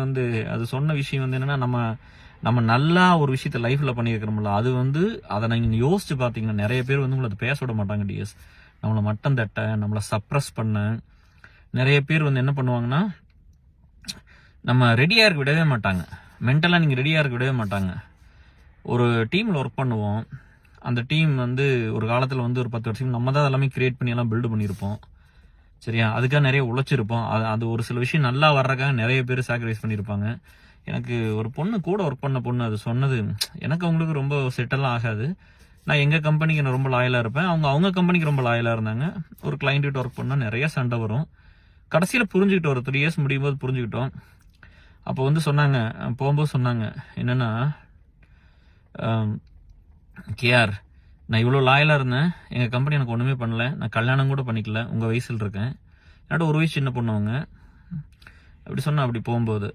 வந்து அது சொன்ன விஷயம் வந்து என்னன்னா, நம்ம நல்லா ஒரு விஷயத்த லைஃப்ல பண்ணியிருக்கிறோம்ல, அது வந்து அதை நீங்க யோசிச்சு பார்த்தீங்கன்னா நிறைய பேர் வந்து உங்களை அதை பேச விட மாட்டாங்க டிஎஸ். நம்மளை மட்டம் தட்ட, நம்மளை சப்ரஸ் பண்ண நிறைய பேர் வந்து என்ன பண்ணுவாங்கன்னா, நம்ம ரெடியா இருக்க விடவே மாட்டாங்க. மென்டலா நீங்க ரெடியா இருக்க விடவே மாட்டாங்க. ஒரு டீம்ல ஒர்க் பண்ணுவோம். அந்த டீம் வந்து ஒரு காலத்துல வந்து ஒரு 10 வருஷம் நம்ம தான் எல்லாமே கிரியேட் பண்ணி எல்லாம் பில்டு பண்ணியிருப்போம். சரியா? அதுக்காக நிறைய உழைச்சிருப்போம். அது ஒரு சில விஷயம் நல்லா வர்றதுக்காக நிறைய பேர் சாக்ரிஃபைஸ் பண்ணியிருப்பாங்க. எனக்கு ஒரு பொண்ணு கூட ஒர்க் பண்ண பொண்ணு அது சொன்னது, எனக்கு அவங்களுக்கு ரொம்ப செட்டெல்லாம் ஆகாது. நான் எங்க கம்பெனிக்கு நான் ரொம்ப லாயலா இருப்பேன். அவங்க கம்பெனிக்கு ரொம்ப லாயலா இருந்தாங்க. ஒரு கிளைண்ட் கிட்ட ஒர்க் பண்ணா நிறைய சண்டை வரும். கடைசியில புரிஞ்சுக்கிட்டோம். ஒரு 3 இயர்ஸ் முடியும் போது புரிஞ்சுக்கிட்டோம். அப்போ வந்து சொன்னாங்க, போகும்போது சொன்னாங்க என்னன்னா, கேஆர், நான் இவ்வளோ லாயலா இருந்தேன். எங்க கம்பெனி எனக்கு ஒண்ணுமே பண்ணல. நான் கல்யாணம் கூட பண்ணிக்கல. உங்க வயசுல இருக்கேன். என்னோட ஒரு வயசு சின்ன பொண்ணு அவங்க. அப்படி சொன்னா அப்படி போகும்போது